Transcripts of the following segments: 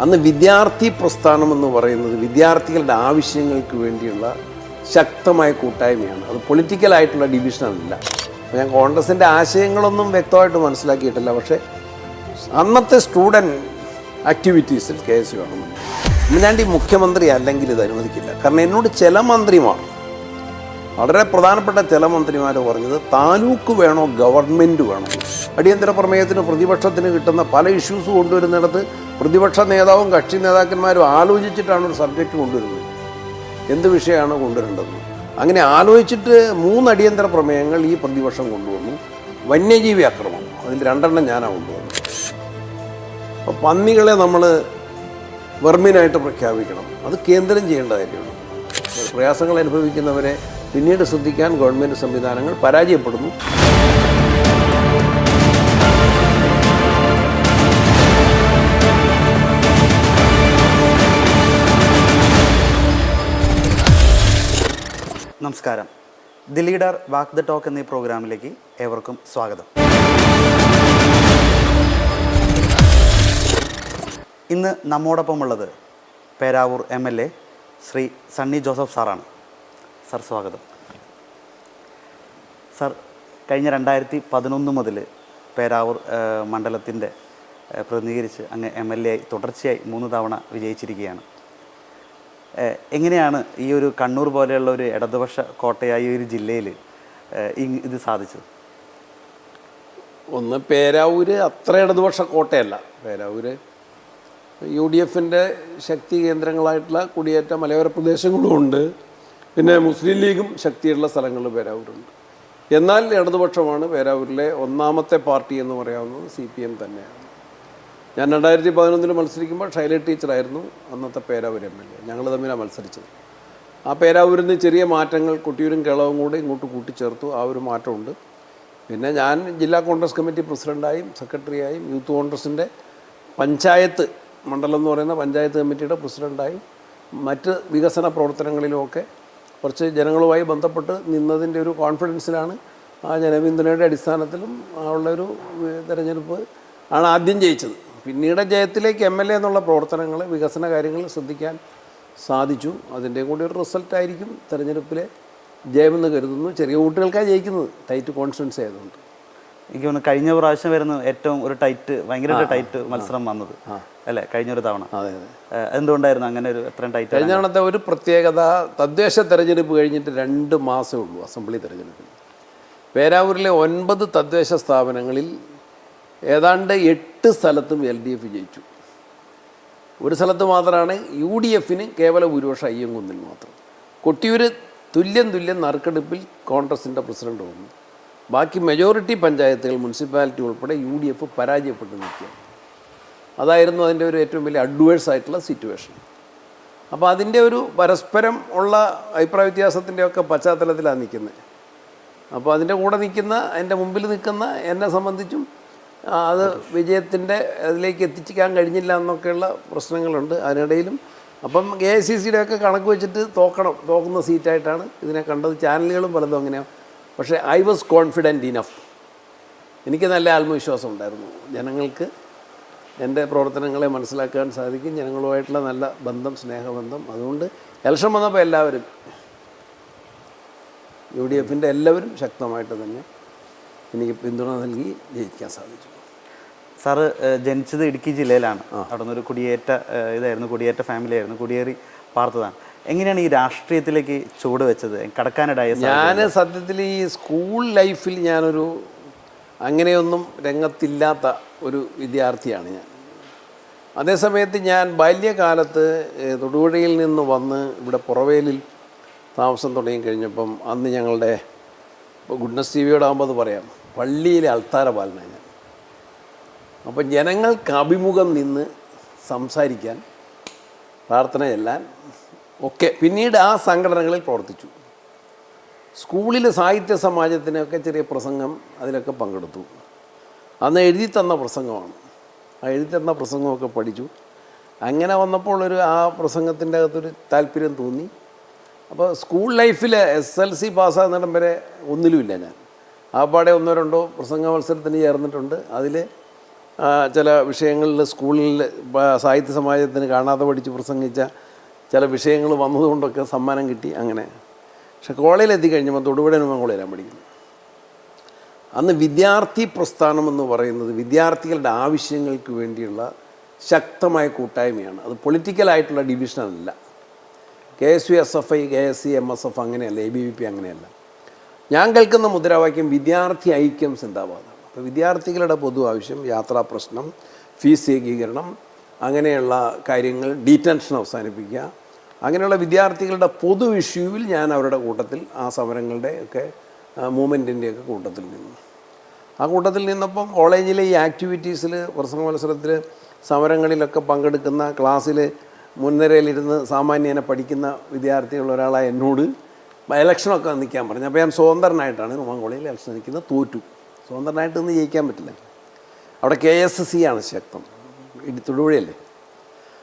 അന്ന് വിദ്യാർത്ഥി പ്രസ്ഥാനം എന്ന് പറയുന്നത് വിദ്യാർത്ഥികളുടെ ആവശ്യങ്ങൾക്ക് വേണ്ടിയുള്ള ശക്തമായ കൂട്ടായ്മയാണ്. അത് പൊളിറ്റിക്കലായിട്ടുള്ള ഡിവിഷനല്ല. ഞാൻ കോൺഗ്രസിൻ്റെ ആശയങ്ങളൊന്നും വ്യക്തമായിട്ട് മനസ്സിലാക്കിയിട്ടില്ല. പക്ഷേ അന്നത്തെ സ്റ്റുഡൻറ് ആക്ടിവിറ്റീസിൽ കെ എസ് യു ആണ്. ഉമ്മൻചാണ്ടി മുഖ്യമന്ത്രി അല്ലെങ്കിൽ ഇത് അനുവദിക്കില്ല. കാരണം എന്നോട് ചില മന്ത്രിമാർ, വളരെ പ്രധാനപ്പെട്ട ചില മന്ത്രിമാർ പറഞ്ഞത് താലൂക്ക് വേണോ ഗവൺമെൻറ് വേണോ. അടിയന്തര പ്രമേയത്തിന് പ്രതിപക്ഷത്തിന് കിട്ടുന്ന പല ഇഷ്യൂസ് കൊണ്ടുവരുന്നിടത്ത് പ്രതിപക്ഷ നേതാവും കക്ഷി നേതാക്കന്മാരും ആലോചിച്ചിട്ടാണ് ഒരു സബ്ജക്റ്റ് കൊണ്ടുവരുന്നത്. എന്ത് വിഷയമാണ് കൊണ്ടുവരേണ്ടത്. അങ്ങനെ ആലോചിച്ചിട്ട് 3 അടിയന്തര പ്രമേയങ്ങൾ ഈ പ്രതിപക്ഷം കൊണ്ടുവന്നു. വന്യജീവി അക്രമം അതിൽ 2 ഞാനാണ് കൊണ്ടുവന്നത്. അപ്പോൾ പന്നികളെ നമ്മൾ വെർമിനായിട്ട് പ്രഖ്യാപിക്കണം. അത് കേന്ദ്രം ചെയ്യേണ്ട കാര്യമാണ്. പ്രയാസങ്ങൾ അനുഭവിക്കുന്നവരെ പിന്നീട് ശ്രദ്ധിക്കാൻ ഗവൺമെൻറ് സംവിധാനങ്ങൾ പരാജയപ്പെടുന്നു. നമസ്കാരം. The leader walk the talk എന്നീ പ്രോഗ്രാമിലേക്ക് ഏവർക്കും സ്വാഗതം. ഇന്ന് നമ്മോടൊപ്പമുള്ളത് പേരാവൂർ MLA ശ്രീ സണ്ണി ജോസഫ് സാറാണ്. സാർ സ്വാഗതം. സാർ, കഴിഞ്ഞ 2011 മുതൽ പേരാവൂർ മണ്ഡലത്തിൻ്റെ പ്രതിനിധീകരിച്ച് അങ്ങ് MLA ആയി തുടർച്ചയായി 3 തവണ വിജയിച്ചിരിക്കുകയാണ്. എങ്ങനെയാണ് ഈ ഒരു കണ്ണൂർ പോലെയുള്ള ഒരു ഇടതുപക്ഷ കോട്ടയായ ഒരു ജില്ലയിൽ ഇത് സാധിച്ചത്? ഒന്ന്, പേരാവൂര് അത്ര ഇടതുപക്ഷ കോട്ടയല്ല. പേരാവൂര് UDFൻ്റെ ശക്തി കേന്ദ്രങ്ങളായിട്ടുള്ള കുടിയേറ്റ മലയോര പ്രദേശങ്ങളും ഉണ്ട്. പിന്നെ മുസ്ലിം ലീഗും ശക്തിയുള്ള സ്ഥലങ്ങളിൽ പേരാവൂരുണ്ട്. എന്നാൽ ഇടതുപക്ഷമാണ് പേരാവൂരിലെ ഒന്നാമത്തെ പാർട്ടി എന്ന് പറയാവുന്നത് CPM തന്നെയാണ്. ഞാൻ 2011 മത്സരിക്കുമ്പോൾ ഷൈല ടീച്ചറായിരുന്നു അന്നത്തെ പേരാവൂർ MLA. ഞങ്ങൾ തമ്മിലാണ് മത്സരിച്ചത്. ആ പേരാവൂരിൽ നിന്ന് ചെറിയ മാറ്റങ്ങൾ കൊട്ടിയൂരും കേളവും കൂടെ ഇങ്ങോട്ട് കൂട്ടിച്ചേർത്തു. ആ ഒരു മാറ്റമുണ്ട്. പിന്നെ ഞാൻ ജില്ലാ കോൺഗ്രസ് കമ്മിറ്റി പ്രസിഡൻ്റായും സെക്രട്ടറിയായും യൂത്ത് കോൺഗ്രസിൻ്റെ പഞ്ചായത്ത് മണ്ഡലം എന്ന് പറയുന്ന പഞ്ചായത്ത് കമ്മിറ്റിയുടെ പ്രസിഡൻ്റായും മറ്റ് വികസന പ്രവർത്തനങ്ങളിലുമൊക്കെ കുറച്ച് ജനങ്ങളുമായി ബന്ധപ്പെട്ട് നിന്നതിൻ്റെ ഒരു കോൺഫിഡൻസിലാണ്, ആ ജനപിന്തുണയുടെ അടിസ്ഥാനത്തിലും ഉള്ളൊരു തെരഞ്ഞെടുപ്പ് ആണ് ആദ്യം ജയിച്ചത്. പിന്നീട് ജയത്തിലേക്ക് MLA എന്നുള്ള പ്രവർത്തനങ്ങൾ, വികസന കാര്യങ്ങൾ ശ്രദ്ധിക്കാൻ സാധിച്ചു. അതിൻ്റെ കൂടി ഒരു റിസൾട്ടായിരിക്കും തെരഞ്ഞെടുപ്പിലെ ജയമെന്ന് കരുതുന്നു. ചെറിയ വോട്ടുകൾക്കാണ് ജയിക്കുന്നത്, ടൈറ്റ് കോൺസ്റ്റിറ്റ്യുവൻസി ആയതുകൊണ്ട്. എനിക്ക് തോന്നുന്നു കഴിഞ്ഞ പ്രാവശ്യം വരുന്ന ഏറ്റവും ഒരു ഭയങ്കര ടൈറ്റ് മത്സരം വന്നത് അല്ലേ കഴിഞ്ഞൊരു തവണ? അതെ അതെ. എന്തുകൊണ്ടായിരുന്നു അങ്ങനെ ഒരു എത്രയും ടൈറ്റ്? കഴിഞ്ഞ തവണത്തെ ഒരു പ്രത്യേകത, തദ്ദേശ തെരഞ്ഞെടുപ്പ് കഴിഞ്ഞിട്ട് 2 മാസമേ ഉള്ളൂ അസംബ്ലി തെരഞ്ഞെടുപ്പിന്. പേരാവൂരിലെ 9 തദ്ദേശ സ്ഥാപനങ്ങളിൽ ഏതാണ്ട് 8 സ്ഥലത്തും LDF ജയിച്ചു. ഒരു സ്ഥലത്ത് മാത്രമാണ് UDFന് കേവല ഭൂരിപക്ഷം അയ്യങ്കുന്നിൽ മാത്രം. കൊട്ടിയൂര് തുല്യം നറുക്കെടുപ്പിൽ കോൺഗ്രസിൻ്റെ പ്രസിഡന്റ് വന്നു. ബാക്കി മെജോറിറ്റി പഞ്ചായത്തുകൾ, മുനിസിപ്പാലിറ്റി ഉൾപ്പെടെ UDF പരാജയപ്പെട്ട് നിൽക്കുകയാണ്. അതായിരുന്നു അതിൻ്റെ ഒരു ഏറ്റവും വലിയ അഡ്വേഴ്സ് ആയിട്ടുള്ള സിറ്റുവേഷൻ. അപ്പോൾ അതിൻ്റെ ഒരു പരസ്പരം ഉള്ള അഭിപ്രായ വ്യത്യാസത്തിൻ്റെയൊക്കെ പശ്ചാത്തലത്തിലാണ് നിൽക്കുന്നത്. അപ്പോൾ അതിൻ്റെ കൂടെ നിൽക്കുന്ന, എൻ്റെ മുമ്പിൽ നിൽക്കുന്ന എന്നെ സംബന്ധിച്ചും അത് വിജയത്തിൻ്റെ അതിലേക്ക് എത്തിക്കാൻ കഴിഞ്ഞില്ല എന്നൊക്കെയുള്ള പ്രശ്നങ്ങളുണ്ട് അതിനിടയിലും. അപ്പം AICCയുടെ ഒക്കെ കണക്ക് വെച്ചിട്ട് തോക്കുന്ന സീറ്റായിട്ടാണ് ഇതിനെ കണ്ടത്. ചാനലുകളും പലതും അങ്ങനെയാണ്. പക്ഷേ I was confident enough. എനിക്ക് നല്ല ആത്മവിശ്വാസം ഉണ്ടായിരുന്നു. ജനങ്ങൾക്ക് എൻ്റെ പ്രവർത്തനങ്ങളെ മനസ്സിലാക്കാൻ സാധിക്കും, ജനങ്ങളുമായിട്ടുള്ള നല്ല ബന്ധം, സ്നേഹബന്ധം. അതുകൊണ്ട് ഇലക്ഷൻ വന്നപ്പോൾ എല്ലാവരും UDFൻ്റെ എല്ലാവരും ശക്തമായിട്ട് തന്നെ എനിക്ക് പിന്തുണ നൽകി ജയിക്കാൻ സാധിച്ചു. സാറ് ജനിച്ചത് ഇടുക്കി ജില്ലയിലാണ്. അവിടെ നിന്നൊരു കുടിയേറ്റ ഫാമിലി ആയിരുന്നു, കുടിയേറി പാർത്തതാണ്. എങ്ങനെയാണ് ഈ രാഷ്ട്രീയത്തിലേക്ക് ചുവട് വെച്ചത്, കടക്കാനിടയായ? ഞാൻ സത്യത്തിൽ ഈ സ്കൂൾ ലൈഫിൽ ഞാനൊരു അങ്ങനെയൊന്നും രംഗത്തില്ലാത്ത ഒരു വിദ്യാർത്ഥിയാണ് ഞാൻ. അതേസമയത്ത് ഞാൻ ബാല്യകാലത്ത് തൊടുപുഴയിൽ നിന്ന് വന്ന് ഇവിടെ പുറവേലിൽ താമസം തുടങ്ങി കഴിഞ്ഞപ്പം അന്ന് ഞങ്ങളുടെ ഗുഡ്നസ് TVയോടാകുമ്പോൾ അത് പറയാം, പള്ളിയിലെ അൾത്താര പാലനാണ് ഞാൻ. അപ്പം ജനങ്ങൾക്ക് അഭിമുഖം നിന്ന് സംസാരിക്കാൻ, പ്രാർത്ഥന ചെല്ലാൻ ഒക്കെ പിന്നീട് ആ സംഘടനകളിൽ പ്രവർത്തിച്ചു. സ്കൂളിൽ സാഹിത്യ സമാജത്തിനൊക്കെ ചെറിയ പ്രസംഗം അതിലൊക്കെ പങ്കെടുത്തു. അന്ന് എഴുതി തന്ന പ്രസംഗമാണ്. ആ എഴുതി തന്ന പ്രസംഗമൊക്കെ പഠിച്ചു. അങ്ങനെ വന്നപ്പോൾ ആ പ്രസംഗത്തിൻ്റെ അകത്തൊരു താല്പര്യം തോന്നി. അപ്പോൾ സ്കൂൾ ലൈഫിൽ SLC പാസ്സാകുന്നിടം വരെ ഒന്നിലുമില്ല ഞാൻ. ആ പാടെ 1-2 പ്രസംഗ മത്സരത്തിന് ചേർന്നിട്ടുണ്ട്. അതിൽ ചില വിഷയങ്ങളിൽ സ്കൂളിൽ സാഹിത്യ സമാജത്തിന് കാണാതെ പഠിച്ച് പ്രസംഗിച്ച ചില വിഷയങ്ങൾ വന്നതുകൊണ്ടൊക്കെ സമ്മാനം കിട്ടി അങ്ങനെ. പക്ഷെ കോളേജിൽ എത്തിക്കഴിഞ്ഞപ്പോൾ തൊടുപുഴ കോളേജിലാണ് പഠിക്കുന്നത്. അന്ന് വിദ്യാർത്ഥി പ്രസ്ഥാനം എന്ന് പറയുന്നത് വിദ്യാർത്ഥികളുടെ ആവശ്യങ്ങൾക്ക് വേണ്ടിയുള്ള ശക്തമായ കൂട്ടായ്മയാണ്. അത് പൊളിറ്റിക്കലായിട്ടുള്ള ഡിവിഷനല്ല. KSU SFI KSC MSF അങ്ങനെയല്ല, ABVP അങ്ങനെയല്ല. ഞാൻ കേൾക്കുന്ന മുദ്രാവാക്യം വിദ്യാർത്ഥി ഐക്യം സിന്ദാബാദാണ്. അപ്പോൾ വിദ്യാർത്ഥികളുടെ പൊതു ആവശ്യം, യാത്രാ പ്രശ്നം, ഫീസ് ഏകീകരണം, അങ്ങനെയുള്ള കാര്യങ്ങൾ, ഡീറ്റൻഷൻ അവസാനിപ്പിക്കുക, അങ്ങനെയുള്ള വിദ്യാർത്ഥികളുടെ പൊതു ഇഷ്യൂവിൽ ഞാൻ അവരുടെ കൂട്ടത്തിൽ, ആ സമരങ്ങളുടെ ഒക്കെ മൂവ്മെൻറ്റിൻ്റെയൊക്കെ കൂട്ടത്തിൽ നിന്നു. ആ കൂട്ടത്തിൽ നിന്നപ്പം കോളേജിലെ ഈ ആക്ടിവിറ്റീസിൽ, പ്രസംഗ മത്സരത്തിൽ, സമരങ്ങളിലൊക്കെ പങ്കെടുക്കുന്ന, ക്ലാസ്സിൽ മുൻനിരയിലിരുന്ന് സാമാന്യേന പഠിക്കുന്ന വിദ്യാർത്ഥികളുള്ള ഒരാളായ എന്നോട് ഇലക്ഷനൊക്കെ നിൽക്കാൻ പറഞ്ഞു. അപ്പോൾ ഞാൻ സ്വതന്ത്രനായിട്ടാണ് ഉമാൻ കോളേജിൽ ഇലക്ഷൻ നിൽക്കുന്നത്. തോറ്റു. സ്വതന്ത്രനായിട്ട് നിന്ന് ജയിക്കാൻ പറ്റില്ല. അവിടെ KSC ആണ് ശക്തം, തൊടുപുഴയല്ലേ.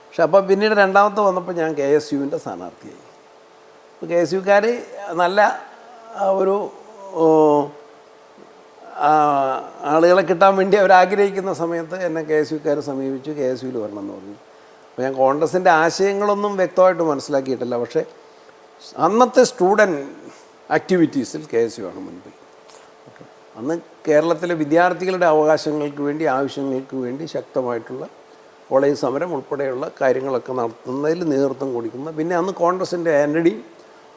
പക്ഷെ അപ്പോൾ പിന്നീട് രണ്ടാമത്തെ വന്നപ്പോൾ ഞാൻ KSUവിൻ്റെ സ്ഥാനാർത്ഥിയായി. അപ്പോൾ KSUക്കാർ നല്ല ഒരു ആളുകളെ കിട്ടാൻ വേണ്ടി അവരാഗ്രഹിക്കുന്ന സമയത്ത് എന്നെ KSUക്കാർ സമീപിച്ചു, KSUവിൽ വരണമെന്ന് പറഞ്ഞു. അപ്പോൾ ഞാൻ കോൺഗ്രസിൻ്റെ ആശയങ്ങളൊന്നും വ്യക്തമായിട്ട് മനസ്സിലാക്കിയിട്ടില്ല. പക്ഷേ അന്നത്തെ സ്റ്റുഡൻറ്റ് ആക്ടിവിറ്റീസിൽ KSU ആണ് മുൻപിൽ. അന്ന് കേരളത്തിലെ വിദ്യാർത്ഥികളുടെ അവകാശങ്ങൾക്ക് വേണ്ടി, ആവശ്യങ്ങൾക്ക് വേണ്ടി ശക്തമായിട്ടുള്ള കോളേജ് സമരം ഉൾപ്പെടെയുള്ള കാര്യങ്ങളൊക്കെ നടത്തുന്നതിൽ നേതൃത്വം കൊടുക്കുന്ന, പിന്നെ അന്ന് കോൺഗ്രസിൻ്റെ ആന്റണി,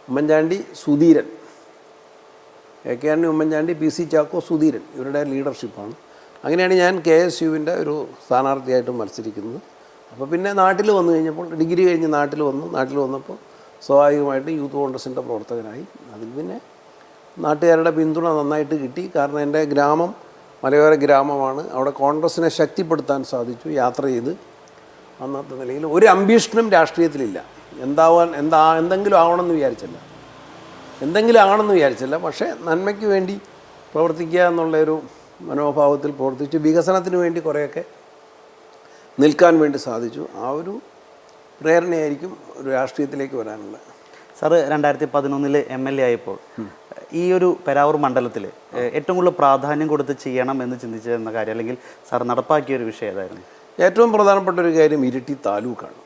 ഉമ്മൻചാണ്ടി, സുധീരൻ, AK ആന്റണി, ഉമ്മൻചാണ്ടി, PC ചാക്കോ, സുധീരൻ, ഇവരുടെ ലീഡർഷിപ്പാണ്. അങ്ങനെയാണ് ഞാൻ KSUവിൻ്റെ ഒരു സ്ഥാനാർത്ഥിയായിട്ട് മത്സരിക്കുന്നത്. അപ്പോൾ പിന്നെ നാട്ടിൽ വന്നു കഴിഞ്ഞപ്പോൾ, ഡിഗ്രി കഴിഞ്ഞ് നാട്ടിൽ വന്നപ്പോൾ സ്വാഭാവികമായിട്ട് യൂത്ത് കോൺഗ്രസിൻ്റെ പ്രവർത്തകനായി. അതിൽ പിന്നെ നാട്ടുകാരുടെ പിന്തുണ നന്നായിട്ട് കിട്ടി. കാരണം എൻ്റെ ഗ്രാമം മലയോര ഗ്രാമമാണ്. അവിടെ കോൺഗ്രസിനെ ശക്തിപ്പെടുത്താൻ സാധിച്ചു. യാത്ര ചെയ്ത് അന്നത്തെ നിലയിൽ ഒരു അംബീഷനും രാഷ്ട്രീയത്തിലില്ല. എന്തെങ്കിലും ആവണമെന്ന് വിചാരിച്ചില്ല. പക്ഷേ നന്മയ്ക്ക് വേണ്ടി പ്രവർത്തിക്കുക എന്നുള്ളൊരു മനോഭാവത്തിൽ പ്രവർത്തിച്ചു. വികസനത്തിന് വേണ്ടി കുറേയൊക്കെ നിൽക്കാൻ വേണ്ടി സാധിച്ചു. ആ ഒരു പ്രേരണയായിരിക്കും ഒരു രാഷ്ട്രീയത്തിലേക്ക് വരാനുള്ള. സാറ് 2011 MLA ആയപ്പോൾ ഈ ഒരു പെരാവൂർ മണ്ഡലത്തിൽ ഏറ്റവും കൂടുതൽ പ്രാധാന്യം കൊടുത്ത് ചെയ്യണം എന്ന് ചിന്തിച്ചിരുന്ന കാര്യം, അല്ലെങ്കിൽ സാർ നടപ്പാക്കിയ ഒരു വിഷയം ഏതായിരുന്നു? ഏറ്റവും പ്രധാനപ്പെട്ട ഒരു കാര്യം ഇരിട്ടി താലൂക്കാണ്.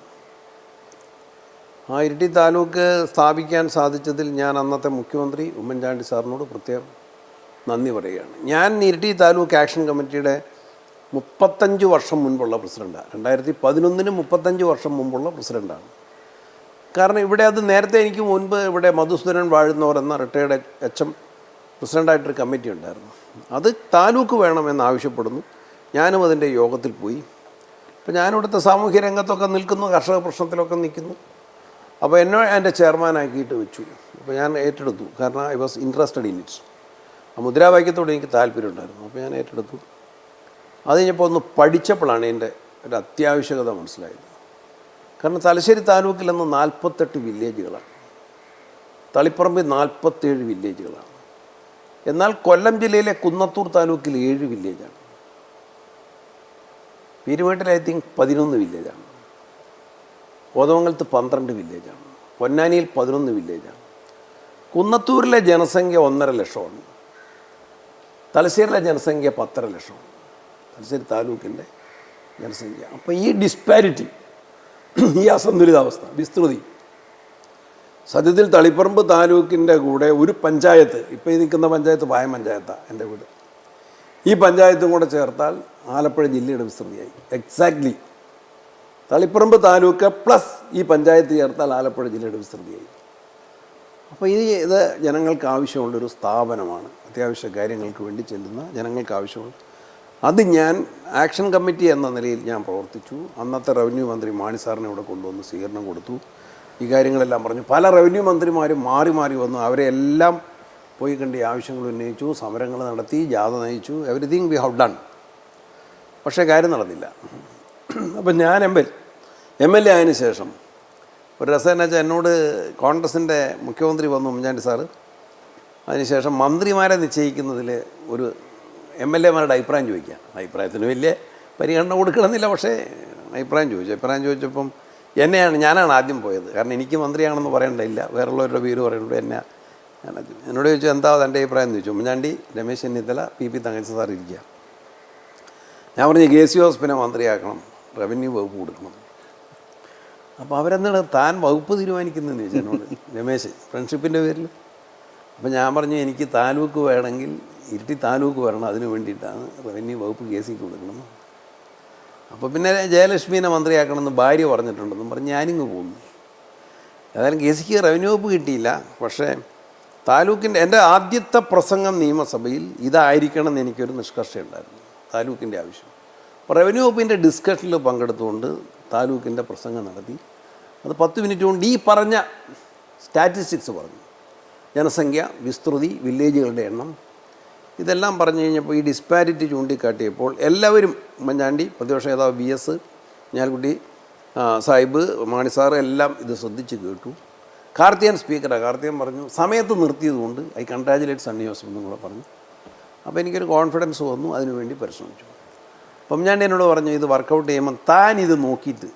ആ ഇരിട്ടി താലൂക്ക് സ്ഥാപിക്കാൻ സാധിച്ചതിൽ ഞാൻ അന്നത്തെ മുഖ്യമന്ത്രി ഉമ്മൻചാണ്ടി സാറിനോട് പ്രത്യേകം നന്ദി പറയുകയാണ്. ഞാൻ ഇരിട്ടി താലൂക്ക് ആക്ഷൻ കമ്മിറ്റിയുടെ 35 വർഷം മുൻപുള്ള പ്രസിഡൻ്റാണ്. 2011 35 വർഷം മുമ്പുള്ള പ്രസിഡൻ്റാണ്. കാരണം ഇവിടെ അത് നേരത്തെ എനിക്ക് മുൻപ് ഇവിടെ മധുസൂദനൻ വാഴുന്നവർ എന്ന റിട്ടയർഡ് HM പ്രസിഡൻ്റായിട്ടൊരു കമ്മിറ്റി ഉണ്ടായിരുന്നു. അത് താലൂക്ക് വേണമെന്ന് ആവശ്യപ്പെടുന്നു. ഞാനും അതിൻ്റെ യോഗത്തിൽ പോയി. അപ്പോൾ ഞാനിവിടുത്തെ സാമൂഹ്യ രംഗത്തൊക്കെ നിൽക്കുന്നു, കർഷക പ്രശ്നത്തിലൊക്കെ നിൽക്കുന്നു. അപ്പോൾ എന്നെ എൻ്റെ ചെയർമാനാക്കിയിട്ട് വെച്ചു. അപ്പോൾ ഞാൻ ഏറ്റെടുത്തു. കാരണം I was interested in its. ആ മുദ്രാവാക്യത്തോട് എനിക്ക് താല്പര്യമുണ്ടായിരുന്നു. അപ്പോൾ ഞാൻ ഏറ്റെടുത്തു. അത് കഴിഞ്ഞപ്പോൾ ഒന്ന് പഠിച്ചപ്പോഴാണ് എൻ്റെ ഒരു അത്യാവശ്യകത മനസ്സിലായത്. കാരണം തലശ്ശേരി താലൂക്കിൽ നിന്ന് 48 വില്ലേജുകളാണ്, തളിപ്പറമ്പിൽ 47 വില്ലേജുകളാണ്. എന്നാൽ കൊല്ലം ജില്ലയിലെ കുന്നത്തൂർ താലൂക്കിൽ 7 വില്ലേജാണ്. പീരുമേട്ടിൽ ഐ തിങ്ക് 11 വില്ലേജാണ്. കോതമംഗലത്ത് 12 വില്ലേജാണ്. പൊന്നാനിയിൽ 11 വില്ലേജാണ്. കുന്നത്തൂരിലെ ജനസംഖ്യ 1.5 ലക്ഷമാണ്. തലശ്ശേരിയിലെ ജനസംഖ്യ 10.5 ലക്ഷമാണ്. തലശ്ശേരി താലൂക്കിൻ്റെ ജനസംഖ്യ. അപ്പോൾ ഈ ഡിസ്പാരിറ്റി, ഈ അസന്തുലിതാവസ്ഥ, വിസ്തൃതി, സത്യത്തിൽ തളിപ്പറമ്പ് താലൂക്കിൻ്റെ കൂടെ ഒരു പഞ്ചായത്ത്, ഇപ്പോൾ ഈ നിൽക്കുന്ന പഞ്ചായത്ത് പായം പഞ്ചായത്താണ് എൻ്റെ വീട്, ഈ പഞ്ചായത്തും കൂടെ ചേർത്താൽ ആലപ്പുഴ ജില്ലയുടെ വിസ്തൃതിയായി. എക്സാക്ട്ലി തളിപ്പറമ്പ് താലൂക്ക് പ്ലസ് ഈ പഞ്ചായത്ത് ചേർത്താൽ ആലപ്പുഴ ജില്ലയുടെ വിസ്തൃതിയായി. അപ്പോൾ ഇത് ജനങ്ങൾക്ക് ആവശ്യമുള്ളൊരു സ്ഥാപനമാണ്. അത്യാവശ്യ കാര്യങ്ങൾക്ക് വേണ്ടി ചെല്ലുന്ന ജനങ്ങൾക്ക് ആവശ്യമുണ്ട്. അത് ഞാൻ ആക്ഷൻ കമ്മിറ്റി എന്ന നിലയിൽ ഞാൻ പ്രവർത്തിച്ചു. അന്നത്തെ റവന്യൂ മന്ത്രി മാണി സാറിനെ ഇവിടെ കൊണ്ടുവന്ന് സ്വീകരണം കൊടുത്തു. ഈ കാര്യങ്ങളെല്ലാം പറഞ്ഞു. പല റവന്യൂ മന്ത്രിമാരും മാറി മാറി വന്നു. അവരെ എല്ലാം പോയി കണ്ട് ആവശ്യങ്ങൾ ഉന്നയിച്ചു, സമരങ്ങൾ നടത്തി, ജാഥ നയിച്ചു. Everything we have done. പക്ഷേ കാര്യം നടന്നില്ല. അപ്പം ഞാൻ MLA ആയതിനു ശേഷം ഒരു രസം എന്ന് വെച്ചാൽ, എന്നോട് കോൺഗ്രസിൻ്റെ മുഖ്യമന്ത്രി വന്നു ഉമ്മൻചാണ്ടി സാറ്. അതിനുശേഷം മന്ത്രിമാരെ നിശ്ചയിക്കുന്നതിൽ ഒരു MLA-മാരുടെ അഭിപ്രായം ചോദിക്കുക. അഭിപ്രായത്തിന് വലിയ പരിഗണന കൊടുക്കണമെന്നില്ല, പക്ഷേ അഭിപ്രായം ചോദിച്ചപ്പം ഞാനാണ് ആദ്യം പോയത്. കാരണം എനിക്ക് മന്ത്രിയാണെന്ന് പറയേണ്ടതില്ല, വേറുള്ളവരുടെ പേര് പറയുന്നുണ്ട്. എന്നോട് ചോദിച്ചു, എന്താ തൻ്റെ അഭിപ്രായം എന്ന് ചോദിച്ചു. ഉമ്മൻചാണ്ടി, രമേശ് ചെന്നിത്തല, PP തങ്കച്ചൻ സാർ ഇരിക്കുക. ഞാൻ പറഞ്ഞു KC ഹോസ്പിനെ മന്ത്രിയാക്കണം, റവന്യൂ വകുപ്പ് കൊടുക്കണം. അപ്പോൾ അവരെന്താണ് താൻ വകുപ്പ് തീരുമാനിക്കുന്നതെന്ന് ചോദിച്ചു എന്നോട്, രമേശ്, ഫ്രണ്ട്ഷിപ്പിൻ്റെ പേരിൽ. അപ്പോൾ ഞാൻ പറഞ്ഞു എനിക്ക് താലൂക്ക് വേണമെങ്കിൽ ഇരിട്ടി താലൂക്ക് വരണം, അതിന് വേണ്ടിയിട്ടാണ് റവന്യൂ വകുപ്പ് KCക്ക് കൊടുക്കണം. അപ്പോൾ പിന്നെ ജയലക്ഷ്മീനെ മന്ത്രിയാക്കണമെന്ന് ഭാര്യ പറഞ്ഞിട്ടുണ്ടെന്നും പറഞ്ഞ് ഞാനിങ്ങ് പോകുന്നു. ഏതായാലും KCക്ക് റവന്യൂ വകുപ്പ് കിട്ടിയില്ല. പക്ഷേ താലൂക്കിൻ്റെ എൻ്റെ ആദ്യത്തെ പ്രസംഗം നിയമസഭയിൽ ഇതായിരിക്കണം എന്ന് എനിക്കൊരു നിഷ്കർഷയുണ്ടായിരുന്നു, താലൂക്കിൻ്റെ ആവശ്യം. അപ്പോൾ റവന്യൂ വകുപ്പിൻ്റെ ഡിസ്കഷനിൽ പങ്കെടുത്തുകൊണ്ട് താലൂക്കിൻ്റെ പ്രസംഗം നടത്തി. അത് 10 മിനിറ്റ് കൊണ്ട് ഈ പറഞ്ഞ സ്റ്റാറ്റിസ്റ്റിക്സ് പറഞ്ഞു. ജനസംഖ്യ, വിസ്തൃതി, വില്ലേജുകളുടെ എണ്ണം, ഇതെല്ലാം പറഞ്ഞു കഴിഞ്ഞപ്പോൾ ഈ ഡിസ്പാരിറ്റി ചൂണ്ടിക്കാട്ടിയപ്പോൾ എല്ലാവരും, ഉമ്മൻചാണ്ടി, പ്രതിപക്ഷ നേതാവ് VS, കുഞ്ഞാലിക്കുട്ടി സാഹിബ്, മാണി സാറ് എല്ലാം ഇത് ശ്രദ്ധിച്ച് കേട്ടു. കാർത്തികൻ സ്പീക്കറാണ്. കാർത്തികൻ പറഞ്ഞു സമയത്ത് നിർത്തിയതുകൊണ്ട് ഐ കൺഗ്രാജുലേറ്റ് സണ്ണി ജോസഫ് എന്നും കൂടെ പറഞ്ഞു. അപ്പോൾ എനിക്കൊരു കോൺഫിഡൻസ് വന്നു, അതിനുവേണ്ടി പരിശ്രമിച്ചു. അപ്പം ഞാൻ എന്നോട് പറഞ്ഞു ഇത് വർക്കൗട്ട് ചെയ്യുമ്പോൾ താൻ ഇത് നോക്കിയിട്ട്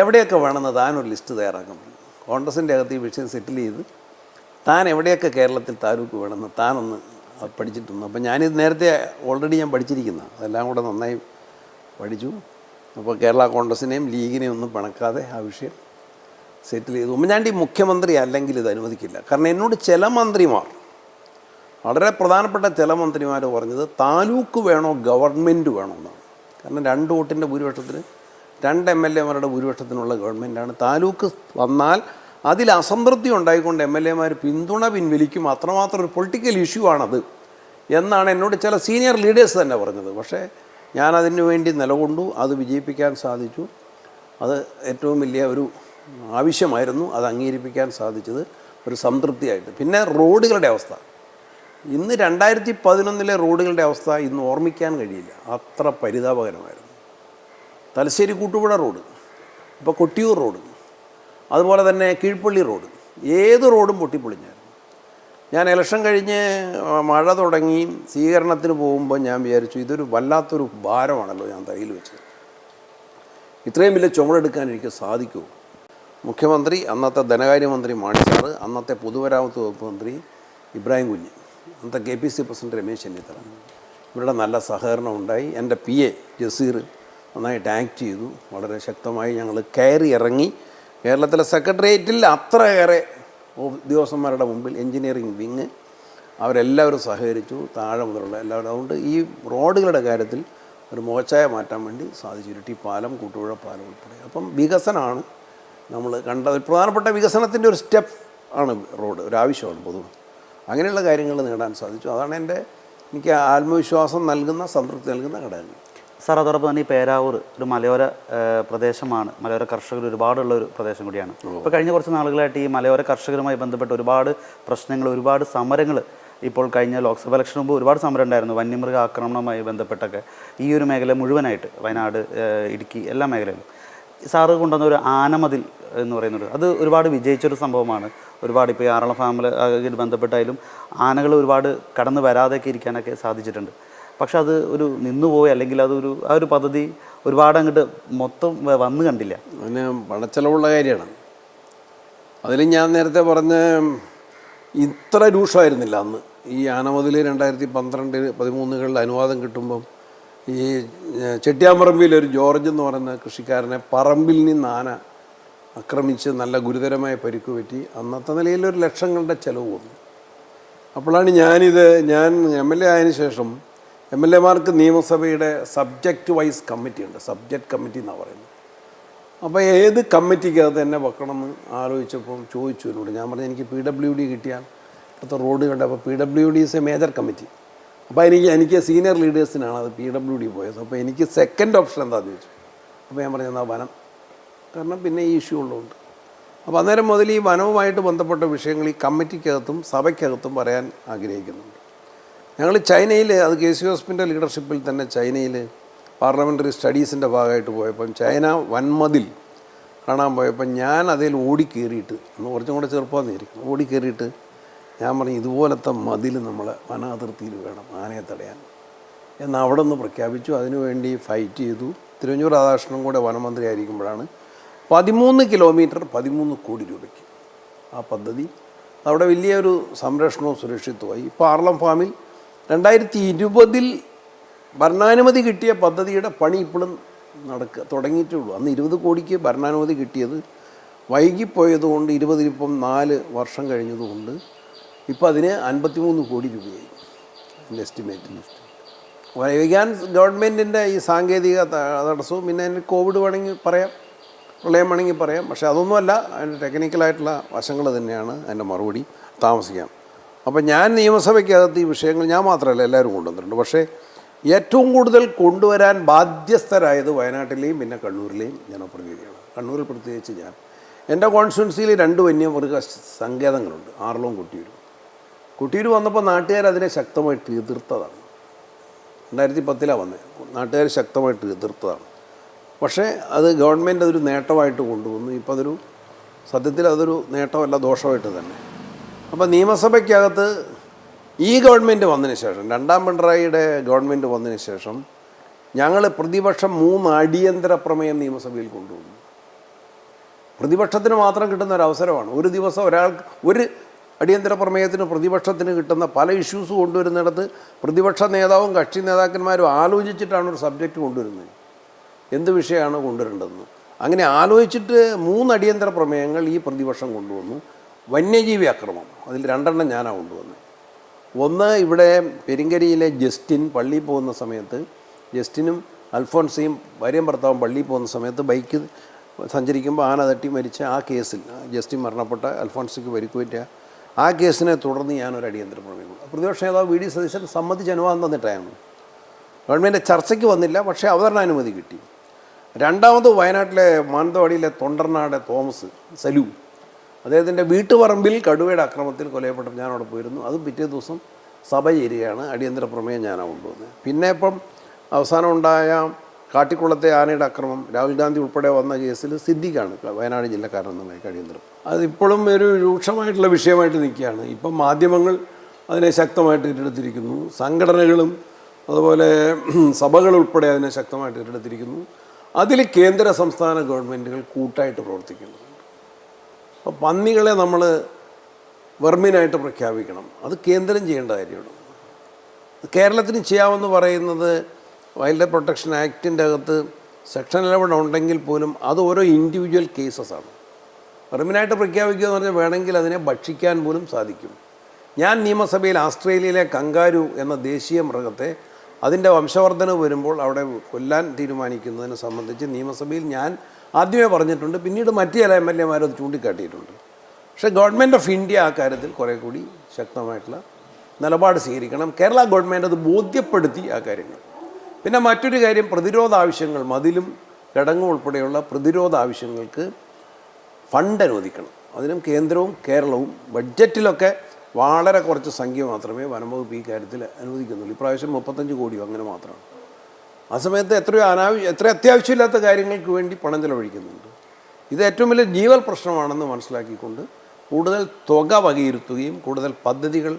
എവിടെയൊക്കെ വേണമെന്ന് താനൊരു ലിസ്റ്റ് തയ്യാറാക്കാൻ പറഞ്ഞു. കോൺഗ്രസിൻ്റെ അകത്ത് ഈ വിഷയം സെറ്റിൽ ചെയ്ത് താൻ എവിടെയൊക്കെ കേരളത്തിൽ താലൂക്ക് വേണമെന്ന് താനൊന്ന് പഠിച്ചിട്ടുണ്ട്. അപ്പം ഞാനിത് നേരത്തെ ഓൾറെഡി ഞാൻ പഠിച്ചിരിക്കുന്നതാണ്, അതെല്ലാം കൂടെ നന്നായി പഠിച്ചു. അപ്പോൾ കേരള കോൺഗ്രസിനെയും ലീഗിനെയും ഒന്നും പിണക്കാതെ ആ വിഷയം സെറ്റിൽ ചെയ്തു. ഉമ്മൻചാണ്ടി മുഖ്യമന്ത്രി അല്ലെങ്കിൽ ഇത് അനുവദിക്കില്ല. കാരണം എന്നോട് ചില മന്ത്രിമാർ, വളരെ പ്രധാനപ്പെട്ട ചില മന്ത്രിമാർ പറഞ്ഞത് താലൂക്ക് വേണോ ഗവൺമെൻറ് വേണോ എന്നാണ്. കാരണം 2 വോട്ടിൻ്റെ ഭൂരിപക്ഷത്തിന് 2 MLA-മാരുടെ ഭൂരിപക്ഷത്തിനുള്ള ഗവൺമെൻറ്റാണ്. താലൂക്ക് വന്നാൽ അതിൽ അസംതൃപ്തി ഉണ്ടായിക്കൊണ്ട് MLA-മാർ പിന്തുണ പിൻവലിക്കും, അത്രമാത്രം ഒരു പൊളിറ്റിക്കൽ ഇഷ്യൂ ആണത് എന്നാണ് എന്നോട് ചില സീനിയർ ലീഡേഴ്സ് തന്നെ പറഞ്ഞത്. പക്ഷേ ഞാനതിനു വേണ്ടി നിലകൊണ്ടു, അത് വിജയിപ്പിക്കാൻ സാധിച്ചു. അത് ഏറ്റവും വലിയ ഒരു ആവശ്യമായിരുന്നു, അത് അംഗീകരിപ്പിക്കാൻ സാധിച്ചത് ഒരു സംതൃപ്തിയായിട്ട്. പിന്നെ റോഡുകളുടെ അവസ്ഥ, ഇന്ന് 2011 റോഡുകളുടെ അവസ്ഥ ഇന്ന് ഓർമ്മിക്കാൻ കഴിയില്ല, അത്ര പരിതാപകരമായിരുന്നു. തലശ്ശേരി കൂട്ടുപുഴ റോഡ്, ഇപ്പോൾ കൊട്ടിയൂർ റോഡ്, അതുപോലെ തന്നെ കീഴ്പള്ളി റോഡ്, ഏത് റോഡും പൊട്ടിപ്പൊളിഞ്ഞായിരുന്നു. ഞാൻ ഇലക്ഷൻ കഴിഞ്ഞ് മഴ തുടങ്ങി സ്വീകരണത്തിന് പോകുമ്പോൾ ഞാൻ വിചാരിച്ചു ഇതൊരു വല്ലാത്തൊരു ഭാരമാണല്ലോ ഞാൻ തലയിൽ വെച്ചത്, ഇത്രയും വലിയ ചുമടെടുക്കാൻ എനിക്ക് സാധിക്കുമോ? മുഖ്യമന്ത്രി, അന്നത്തെ ധനകാര്യമന്ത്രി മാണി സാറ്, അന്നത്തെ പൊതുമരാമത്ത് വകുപ്പ് മന്ത്രി ഇബ്രാഹിം കുഞ്ഞ്, അന്നത്തെ KPC പ്രസിഡന്റ് രമേശ് ചെന്നിത്തല, ഇവരുടെ നല്ല സഹകരണം ഉണ്ടായി. എൻ്റെ PA ജസീർ നന്നായിട്ട് ആക്ട് ചെയ്തു. വളരെ ശക്തമായി ഞങ്ങൾ കയറി ഇറങ്ങി. കേരളത്തിലെ സെക്രട്ടേറിയറ്റിൽ അത്രയേറെ ഉദ്യോഗസ്ഥന്മാരുടെ മുമ്പിൽ എൻജിനീയറിംഗ് വിങ് അവരെല്ലാവരും സഹകരിച്ചു, താഴെ മുതലുള്ള എല്ലാവരും. അതുകൊണ്ട് ഈ റോഡുകളുടെ കാര്യത്തിൽ ഒരു മോശമായ മാറ്റാൻ വേണ്ടി സാധിച്ചു. ഇരിട്ടി പാലം, കൂട്ടുപുഴ പാലം ഉൾപ്പെടെ. അപ്പം വികസനമാണ് നമ്മൾ കണ്ട ഒരു പ്രധാനപ്പെട്ട വികസനത്തിൻ്റെ ഒരു സ്റ്റെപ്പ് ആണ് റോഡ്, ഒരു ആവശ്യമാണ് പൊതുവെ. അങ്ങനെയുള്ള കാര്യങ്ങൾ നേടാൻ സാധിച്ചു. അതാണ് എനിക്ക് ആത്മവിശ്വാസം നൽകുന്ന, സംതൃപ്തി നൽകുന്ന ഘടകങ്ങൾ. സാർ, അതോടൊപ്പം തന്നെ ഈ പേരാവൂർ ഒരു മലയോര പ്രദേശമാണ്, മലയോര കർഷകർ ഒരുപാടുള്ള ഒരു പ്രദേശം കൂടിയാണ്. ഇപ്പോൾ കഴിഞ്ഞ കുറച്ച് നാളുകളായിട്ട് ഈ മലയോര കർഷകരുമായി ബന്ധപ്പെട്ട് ഒരുപാട് പ്രശ്നങ്ങൾ, ഒരുപാട് സമരങ്ങൾ, ഇപ്പോൾ കഴിഞ്ഞ ലോക്സഭ ഇലക്ഷന് മുമ്പ് ഒരുപാട് സമരം ഉണ്ടായിരുന്നു വന്യമൃഗ ആക്രമണവുമായി ബന്ധപ്പെട്ടൊക്കെ. ഈ ഒരു മേഖല മുഴുവനായിട്ട്, വയനാട്, ഇടുക്കി, എല്ലാ മേഖലയിലും സാറ് കൊണ്ടുവന്ന ഒരു ആനമതിൽ എന്ന് പറയുന്നത് അത് ഒരുപാട് വിജയിച്ചൊരു സംഭവമാണ്. ഒരുപാട് ഇപ്പോൾ ഈ ആറള ഫാമിൽ ബന്ധപ്പെട്ടായാലും ആനകൾ ഒരുപാട് കടന്നു വരാതെയൊക്കെ ഇരിക്കാനൊക്കെ സാധിച്ചിട്ടുണ്ട്. പക്ഷെ അത് ഒരു നിന്നുപോയി, അല്ലെങ്കിൽ അതൊരു ആ ഒരു പദ്ധതി ഒരുപാട് അങ്ങോട്ട് മൊത്തം വന്നു കണ്ടില്ല. അതിന് പണച്ചെലവുള്ള കാര്യമാണ്. അതിൽ ഞാൻ നേരത്തെ പറഞ്ഞ ഇത്ര രൂക്ഷമായിരുന്നില്ല അന്ന്. ഈ ആനമതിൽ 2012-13 അനുവാദം കിട്ടുമ്പം ഈ ചെട്ടിയാമ്പറമ്പിൽ ഒരു ജോർജ് എന്ന് പറയുന്ന കൃഷിക്കാരനെ പറമ്പിൽ നിന്ന് ആന ആക്രമിച്ച് നല്ല ഗുരുതരമായ പരിക്ക് പറ്റി. അന്നത്തെ നിലയിൽ ഒരു ലക്ഷങ്ങളുടെ ചിലവ് വന്നു. അപ്പോഴാണ് ഞാൻ MLA ആയതിനു ശേഷം MLA-മാർക്ക് നിയമസഭയുടെ സബ്ജക്റ്റ് വൈസ് കമ്മിറ്റി ഉണ്ട്, സബ്ജക്റ്റ് കമ്മിറ്റി എന്നാണ് പറയുന്നത്. അപ്പോൾ ഏത് കമ്മിറ്റിക്കകത്ത് എന്നെ വെക്കണമെന്ന് ആലോചിച്ചപ്പോൾ ചോദിച്ചു എന്നോട്. ഞാൻ പറഞ്ഞു എനിക്ക് PWD കിട്ടിയാൽ ഇപ്പോഴത്തെ റോഡുകളുടെ, അപ്പോൾ PWD is A major committee. അപ്പോൾ എനിക്ക് സീനിയർ ലീഡേഴ്സിനാണ് അത് PWD പോയത്. അപ്പോൾ എനിക്ക് സെക്കൻഡ് ഓപ്ഷൻ എന്താണെന്ന് ചോദിച്ചു. അപ്പോൾ ഞാൻ പറഞ്ഞു എന്നാൽ വനം, കാരണം പിന്നെ ഈ ഇഷ്യൂ ഉള്ളതുകൊണ്ട്. അപ്പോൾ അന്നേരം മുതൽ ഈ വനവുമായിട്ട് ബന്ധപ്പെട്ട വിഷയങ്ങൾ ഈ കമ്മിറ്റിക്കകത്തും സഭയ്ക്കകത്തും പറയാൻ ആഗ്രഹിക്കുന്നുണ്ട്. ഞങ്ങൾ ചൈനയിൽ, അത് KC ഹോസ്പിൻ്റെ ലീഡർഷിപ്പിൽ തന്നെ ചൈനയിൽ പാർലമെൻ്ററി സ്റ്റഡീസിൻ്റെ ഭാഗമായിട്ട് പോയപ്പം ചൈന വൻമതിൽ കാണാൻ പോയപ്പോൾ ഞാൻ അതിൽ ഓടിക്കേറിയിട്ട്, ഒന്ന് കുറച്ചും കൂടെ ചെറുപ്പമായിരിക്കും, ഓടിക്കേറിയിട്ട് ഞാൻ പറഞ്ഞു ഇതുപോലത്തെ മതിൽ നമ്മളെ വനാതിർത്തിയിൽ വേണം ആനയെ തടയാൻ എന്ന് അവിടെ നിന്ന് പ്രഖ്യാപിച്ചു. അതിനുവേണ്ടി ഫൈറ്റ് ചെയ്തു. തിരുവഞ്ചൂർ രാധാകൃഷ്ണനും കൂടെ വനമന്ത്രി ആയിരിക്കുമ്പോഴാണ് 13 കിലോമീറ്റർ 13 കോടി രൂപയ്ക്ക് ആ പദ്ധതി. അവിടെ വലിയൊരു സംരക്ഷണവും സുരക്ഷിതവുമായി. ഇപ്പോൾ ആർളം ഫാമിൽ 2020 ഭരണാനുമതി കിട്ടിയ പദ്ധതിയുടെ പണി ഇപ്പോഴും തുടങ്ങിയിട്ടേ ഉള്ളൂ. അന്ന് 20 കോടിക്ക് ഭരണാനുമതി കിട്ടിയത് വൈകിപ്പോയതുകൊണ്ട് 20 ഇപ്പം 4 വർഷം കഴിഞ്ഞതുകൊണ്ട് ഇപ്പോൾ അതിന് 53 കോടി രൂപയായി എൻ്റെ എസ്റ്റിമേറ്റിന്. വൈകാൻ ഗവൺമെൻറ്റിൻ്റെ ഈ സാങ്കേതിക തടസ്സവും പിന്നെ അതിന് കോവിഡ് വേണമെങ്കിൽ പറയാം, പ്രളയം വേണമെങ്കിൽ പറയാം. പക്ഷേ അതൊന്നുമല്ല, അതിൻ്റെ ടെക്നിക്കലായിട്ടുള്ള വശങ്ങൾ തന്നെയാണ് അതിൻ്റെ മറുപടി. താമസിക്കാം. അപ്പം ഞാൻ നിയമസഭയ്ക്കകത്ത് ഈ വിഷയങ്ങൾ ഞാൻ മാത്രമല്ല എല്ലാവരും കൊണ്ടുവന്നിട്ടുണ്ട്. പക്ഷേ ഏറ്റവും കൂടുതൽ കൊണ്ടുവരാൻ ബാധ്യസ്ഥരായത് വയനാട്ടിലെയും പിന്നെ കണ്ണൂരിലെയും ജനപ്രതിനിധികളാണ്. കണ്ണൂരിൽ പ്രത്യേകിച്ച് ഞാൻ, എൻ്റെ കോൺസ്റ്റിറ്റ്യുവൻസിയിൽ 2 വന്യമൃഗ സങ്കേതങ്ങളുണ്ട്, ആറളവും കൊട്ടിയൂരും. കൊട്ടിയൂർ വന്നപ്പോൾ നാട്ടുകാർ അതിനെ ശക്തമായിട്ട് എതിർത്തതാണ്. 2010 വന്നത്, നാട്ടുകാർ ശക്തമായിട്ട് എതിർത്തതാണ്. പക്ഷേ അത് ഗവൺമെൻറ് അതൊരു നേട്ടമായിട്ട് കൊണ്ടുവന്നു. ഇപ്പോൾ അതൊരു സത്യത്തിൽ അതൊരു നേട്ടമല്ല, ദോഷമായിട്ട് തന്നെ. അപ്പോൾ നിയമസഭയ്ക്കകത്ത് ഈ ഗവൺമെൻറ് വന്നതിന് ശേഷം, 2ാം പിണറായിയുടെ ഗവൺമെൻറ് വന്നതിന് ശേഷം ഞങ്ങൾ പ്രതിപക്ഷം 3 അടിയന്തര പ്രമേയം നിയമസഭയിൽ കൊണ്ടുവന്നു. പ്രതിപക്ഷത്തിന് മാത്രം കിട്ടുന്ന ഒരു അവസരമാണ്. ഒരു ദിവസം ഒരാൾക്ക് ഒരു അടിയന്തര പ്രമേയത്തിന് പ്രതിപക്ഷത്തിന് കിട്ടുന്ന പല ഇഷ്യൂസ് കൊണ്ടുവരുന്നിടത്ത് പ്രതിപക്ഷ നേതാവും കക്ഷി നേതാക്കന്മാരും ആലോചിച്ചിട്ടാണ് ഒരു സബ്ജക്റ്റ് കൊണ്ടുവരുന്നത്, എന്ത് വിഷയമാണ് കൊണ്ടുവരേണ്ടതെന്ന്. അങ്ങനെ ആലോചിച്ചിട്ട് 3 അടിയന്തര പ്രമേയങ്ങൾ ഈ പ്രതിപക്ഷം കൊണ്ടുവന്നു. വന്യജീവി അക്രമം, അതിൽ 2 ഞാനാണ് കൊണ്ടുവന്നത്. ഒന്ന്, ഇവിടെ പെരിങ്കരിയിലെ ജസ്റ്റിൻ പള്ളിയിൽ പോകുന്ന സമയത്ത്, ജസ്റ്റിനും അൽഫോൻസയും ഭാര്യയും ഭർത്താവും പള്ളിയിൽ പോകുന്ന സമയത്ത് ബൈക്ക് സഞ്ചരിക്കുമ്പോൾ ആന തട്ടി മരിച്ച ആ കേസിൽ, ജസ്റ്റിൻ മരണപ്പെട്ട അൽഫോൻസയ്ക്ക് പരിക്കുപറ്റ ആ കേസിനെ തുടർന്ന് ഞാനൊരു അടിയന്തര പ്രമേയം കൊടുത്തു. പ്രതിപക്ഷ നേതാവ് വി ഡി സതീശൻ സമ്മതിച്ച് അനുവാദം തന്നിട്ടായിരുന്നു. ഗവൺമെൻറ് ചർച്ചയ്ക്ക് വന്നില്ല, പക്ഷേ അവതരണാനുമതി കിട്ടി. 2ാമത് വയനാട്ടിലെ മാനന്തവാടിയിലെ തൊണ്ടർനാട് തോമസ് സലു, അദ്ദേഹത്തിൻ്റെ വീട്ടുപറമ്പിൽ കടുവയുടെ ആക്രമണത്തിൽ കൊല്ലപ്പെട്ട ഞാനവിടെ പോയിരുന്നു. അതും പിറ്റേ ദിവസം സഭ ചേരുകയാണ്, അടിയന്തര പ്രമേയം ഞാനാണ് കൊണ്ടുവന്നത്. പിന്നെ ഇപ്പം അവസാനം ഉണ്ടായ കാട്ടിക്കുളത്തെ ആനയുടെ അക്രമം, രാഹുൽ ഗാന്ധി ഉൾപ്പെടെ വന്ന കേസിൽ സിദ്ദിഖാണ് വയനാട് ജില്ലക്കാരനെന്നുമായി അടിയന്തരം. അതിപ്പോഴും ഒരു രൂക്ഷമായിട്ടുള്ള വിഷയമായിട്ട് നിൽക്കുകയാണ്. ഇപ്പം മാധ്യമങ്ങൾ അതിനെ ശക്തമായിട്ട് ഏറ്റെടുത്തിരിക്കുന്നു, സംഘടനകളും അതുപോലെ സഭകൾ ഉൾപ്പെടെ അതിനെ ശക്തമായിട്ട് ഏറ്റെടുത്തിരിക്കുന്നു. അതിൽ കേന്ദ്ര സംസ്ഥാന ഗവൺമെൻറ്റുകൾ കൂട്ടായിട്ട് പ്രവർത്തിക്കുന്നു. അപ്പോൾ പന്നികളെ നമ്മൾ വെർമീനായിട്ട് പ്രഖ്യാപിക്കണം, അത് കേന്ദ്രം ചെയ്യേണ്ട കാര്യമാണ്. കേരളത്തിന് ചെയ്യാമെന്ന് പറയുന്നത് വൈൽഡ് ലൈഫ് പ്രൊട്ടക്ഷൻ ആക്ടിൻ്റെ അകത്ത് സെക്ഷൻ 11 ഉണ്ടെങ്കിൽ പോലും അത് ഓരോ ഇൻഡിവിജ്വൽ കേസസാണ്. വെർമീനായിട്ട് പ്രഖ്യാപിക്കുക എന്ന് പറഞ്ഞാൽ വേണമെങ്കിൽ അതിനെ ഭക്ഷിക്കാൻ പോലും സാധിക്കും. ഞാൻ നിയമസഭയിൽ ആസ്ട്രേലിയയിലെ കങ്കാരു എന്ന ദേശീയ മൃഗത്തെ അതിൻ്റെ വംശവർദ്ധന വരുമ്പോൾ അവിടെ കൊല്ലാൻ തീരുമാനിക്കുന്നതിനെ സംബന്ധിച്ച് നിയമസഭയിൽ ഞാൻ ആദ്യമേ പറഞ്ഞിട്ടുണ്ട്, പിന്നീട് മറ്റു ചില MLA അത് ചൂണ്ടിക്കാട്ടിയിട്ടുണ്ട്. പക്ഷേ ഗവൺമെൻറ് ഓഫ് ഇന്ത്യ ആ കാര്യത്തിൽ കുറേ കൂടി ശക്തമായിട്ടുള്ള നിലപാട് സ്വീകരിക്കണം. കേരള ഗവൺമെൻറ് അത് ബോധ്യപ്പെടുത്തി ആ കാര്യങ്ങൾ. പിന്നെ മറ്റൊരു കാര്യം, പ്രതിരോധ ആവശ്യങ്ങൾ, മതിലും കിടങ്ങും ഉൾപ്പെടെയുള്ള പ്രതിരോധ ആവശ്യങ്ങൾക്ക് ഫണ്ട് അനുവദിക്കണം. അതിനും കേന്ദ്രവും കേരളവും ബഡ്ജറ്റിലൊക്കെ വളരെ കുറച്ച് സംഖ്യ മാത്രമേ വനംവകുപ്പ് ഈ കാര്യത്തിൽ അനുവദിക്കുന്നുള്ളൂ. ഇപ്രാവശ്യം 35 കോടിയോ അങ്ങനെ മാത്രമാണ്. ആ സമയത്ത് എത്ര അത്യാവശ്യമില്ലാത്ത കാര്യങ്ങൾക്ക് വേണ്ടി പണം ചെലവഴിക്കുന്നുണ്ട്. ഇത് ഏറ്റവും വലിയ ജീവൽ പ്രശ്നമാണെന്ന് മനസ്സിലാക്കിക്കൊണ്ട് കൂടുതൽ തുക വകയിരുത്തുകയും കൂടുതൽ പദ്ധതികൾ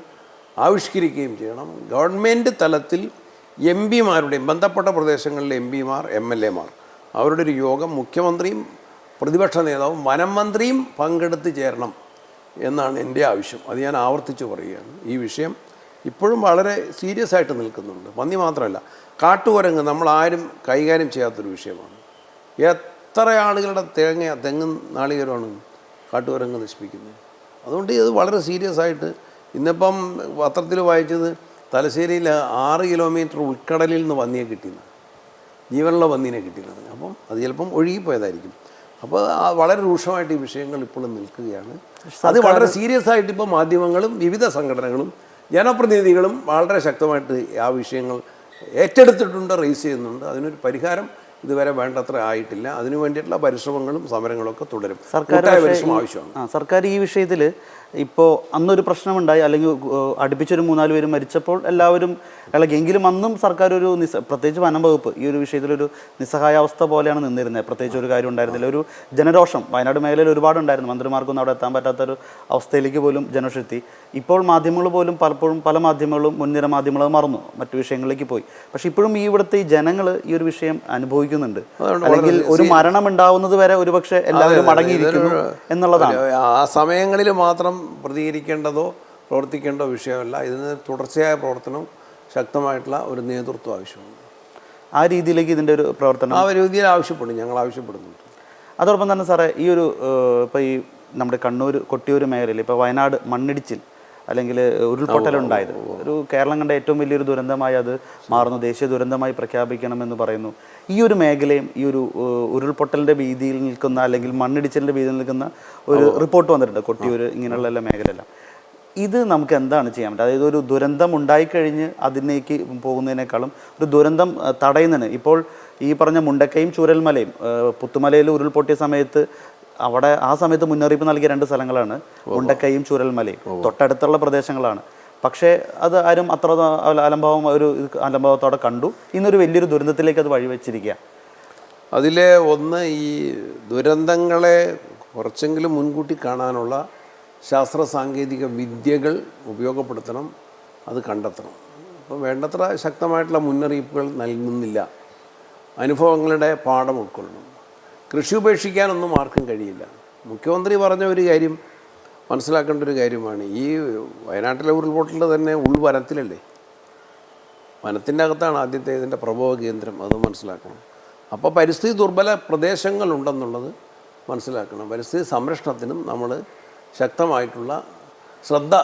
ആവിഷ്കരിക്കുകയും ചെയ്യണം. ഗവൺമെൻറ് തലത്തിൽ MPമാരുടെയും ബന്ധപ്പെട്ട പ്രദേശങ്ങളിലെ MPമാർ MLAമാർ അവരുടെ ഒരു യോഗം മുഖ്യമന്ത്രിയും പ്രതിപക്ഷ നേതാവും വനം മന്ത്രിയും പങ്കെടുത്ത് ചേരണം എന്നാണ് എൻ്റെ ആവശ്യം. അത് ഞാൻ ആവർത്തിച്ച് പറയുകയാണ്. ഈ വിഷയം ഇപ്പോഴും വളരെ സീരിയസ് ആയിട്ട് നിൽക്കുന്നുണ്ട്. പന്നി മാത്രമല്ല, കാട്ടുകുരങ്ങ് നമ്മളാരും കൈകാര്യം ചെയ്യാത്തൊരു വിഷയമാണ്. എത്ര ആളുകളുടെ തെങ്ങും നാളികേരമാണ് കാട്ടുകുരങ്ങ് നശിപ്പിക്കുന്നത്. അതുകൊണ്ട് ഇത് വളരെ സീരിയസ് ആയിട്ട്, ഇന്നിപ്പം പത്രത്തിൽ വായിച്ചത് തലശ്ശേരിയിൽ 6 കിലോമീറ്റർ ഉൾക്കടലിൽ നിന്ന് പന്നിയെ കിട്ടിയെന്ന്, ജീവനുള്ള പന്നീനെ കിട്ടിയത്. അപ്പം അത് ചിലപ്പം ഒഴുകിപ്പോയതായിരിക്കും. അപ്പോൾ വളരെ രൂക്ഷമായിട്ട് ഈ വിഷയങ്ങൾ ഇപ്പോഴും നിൽക്കുകയാണ്. അത് വളരെ സീരിയസ് ആയിട്ട് ഇപ്പോൾ മാധ്യമങ്ങളും വിവിധ സംഘടനകളും ജനപ്രതിനിധികളും വളരെ ശക്തമായിട്ട് ആ വിഷയങ്ങൾ ഏറ്റെടുത്തിട്ടുണ്ട്, റേസ് ചെയ്യുന്നുണ്ട്. അതിനൊരു പരിഹാരം ഇതുവരെ വേണ്ടത്ര ആയിട്ടില്ല. അതിനു വേണ്ടിയിട്ടുള്ള പരിശ്രമങ്ങളും സമരങ്ങളും ഒക്കെ തുടരും. പരിശ്രമം ആവശ്യമാണ്. സർക്കാർ ഈ വിഷയത്തിൽ ഇപ്പോൾ അന്നൊരു പ്രശ്നമുണ്ടായി, അല്ലെങ്കിൽ അടുപ്പിച്ചൊരു 3-4 പേര് മരിച്ചപ്പോൾ എല്ലാവരും ഇളകിയെങ്കിലും അന്നും സർക്കാർ ഒരു പ്രത്യേകിച്ച് വനം വകുപ്പ് ഈ ഒരു വിഷയത്തിലൊരു നിസ്സഹായാവസ്ഥ പോലെയാണ് നിന്നിരുന്നത്. പ്രത്യേകിച്ച് ഒരു കാര്യം ഉണ്ടായിരുന്നില്ല. ഒരു ജനരോഷം വയനാട് മേഖലയിൽ ഒരുപാടുണ്ടായിരുന്നു. മന്ത്രിമാർക്കൊന്നും അവിടെ എത്താൻ പറ്റാത്തൊരു അവസ്ഥയിലേക്ക് പോലും ജനരോഷം എത്തി. ഇപ്പോൾ മാധ്യമങ്ങൾ പോലും പലപ്പോഴും പല മാധ്യമങ്ങളും മുൻനിര മാധ്യമങ്ങളും മറന്നു, മറ്റു വിഷയങ്ങളിലേക്ക് പോയി. പക്ഷെ ഇപ്പോഴും ഈ ഇവിടുത്തെ ഈ ജനങ്ങൾ ഈ ഒരു വിഷയം അനുഭവിക്കുന്നുണ്ട്. അല്ലെങ്കിൽ ഒരു മരണം ഉണ്ടാവുന്നത് വരെ ഒരുപക്ഷെ എല്ലാവരും അടങ്ങിയിരിക്കുന്നു എന്നുള്ളതാണ്. ആ സമയങ്ങളിൽ മാത്രം പ്രതികരിക്കേണ്ടതോ പ്രവർത്തിക്കേണ്ടോ വിഷയമല്ല. ഇതിന് തുടർച്ചയായ പ്രവർത്തനം, ശക്തമായിട്ടുള്ള ഒരു നേതൃത്വം ആവശ്യമാണ്. ആ രീതിയിലേക്ക് ഇതിൻ്റെ ഒരു പ്രവർത്തനം ആ ഒരു രീതിയിൽ ആവശ്യപ്പെടും, ഞങ്ങൾ ആവശ്യപ്പെടുന്നുണ്ട്. അതോടൊപ്പം തന്നെ സാറേ ഈ ഒരു ഇപ്പോൾ ഈ നമ്മുടെ കണ്ണൂർ കൊട്ടിയൂർ മേഖലയിൽ ഇപ്പോൾ വയനാട് മണ്ണിടിച്ചിൽ അല്ലെങ്കിൽ ഉരുൾപൊട്ടലുണ്ടായത് ഒരു കേരളം കണ്ട ഏറ്റവും വലിയൊരു ദുരന്തമായി അത് മാറുന്നു, ദേശീയ ദുരന്തമായി പ്രഖ്യാപിക്കണമെന്ന് പറയുന്നു. ഈ ഒരു മേഖലയും ഈ ഒരു ഉരുൾപൊട്ടലിൻ്റെ ഭീതിയിൽ നിൽക്കുന്ന അല്ലെങ്കിൽ മണ്ണിടിച്ചിലിൻ്റെ ഭീതിയിൽ നിൽക്കുന്ന ഒരു റിപ്പോർട്ട് വന്നിട്ടുണ്ട് കൊട്ടിയൂർ ഇങ്ങനെയുള്ള എല്ലാ മേഖലയെല്ലാം. ഇത് നമുക്ക് എന്താണ് ചെയ്യാൻ പറ്റുക? അതായത് ഒരു ദുരന്തം ഉണ്ടായിക്കഴിഞ്ഞ് അതിലേക്ക് പോകുന്നതിനേക്കാളും ഒരു ദുരന്തം തടയുന്നതിന് ഇപ്പോൾ ഈ പറഞ്ഞ മുണ്ടക്കയും ചൂരൽമലയും പുത്തുമലയിൽ ഉരുൾപൊട്ടിയ സമയത്ത് അവിടെ ആ സമയത്ത് മുന്നറിയിപ്പ് നൽകിയ 2 സ്ഥലങ്ങളാണ് മുണ്ടക്കയും ചൂരൽമലയും, തൊട്ടടുത്തുള്ള പ്രദേശങ്ങളാണ്. പക്ഷേ അത് ആരും അത്ര അലംഭാവത്തോടെ കണ്ടു. ഇന്നൊരു വലിയൊരു ദുരന്തത്തിലേക്ക് അത് വഴിവെച്ചിരിക്കുക. അതിലെ ഒന്ന്, ഈ ദുരന്തങ്ങളെ കുറച്ചെങ്കിലും മുൻകൂട്ടി കാണാനുള്ള ശാസ്ത്ര സാങ്കേതിക വിദ്യകൾ ഉപയോഗപ്പെടുത്തണം, അത് കണ്ടെത്തണം. അപ്പോൾ വേണ്ടത്ര ശക്തമായിട്ടുള്ള മുന്നറിയിപ്പുകൾ നൽകുന്നില്ല. അനുഭവങ്ങളുടെ പാഠം ഉൾക്കൊള്ളണം. കൃഷി ഉപേക്ഷിക്കാനൊന്നും ആർക്കും കഴിയില്ല. മുഖ്യമന്ത്രി പറഞ്ഞ ഒരു കാര്യം മനസ്സിലാക്കേണ്ട ഒരു കാര്യമാണ്. ഈ വയനാട്ടിലെ ഉരുൾപൊട്ടൽ തന്നെ ഉൾവനത്തിലല്ലേ, വനത്തിൻ്റെ അകത്താണ് ആദ്യത്തെ ഇതിൻ്റെ പ്രഭവ കേന്ദ്രം, അത് മനസ്സിലാക്കണം. അപ്പോൾ പരിസ്ഥിതി ദുർബല പ്രദേശങ്ങളുണ്ടെന്നുള്ളത് മനസ്സിലാക്കണം. പരിസ്ഥിതി സംരക്ഷണത്തിനും നമ്മൾ ശക്തമായിട്ടുള്ള ശ്രദ്ധ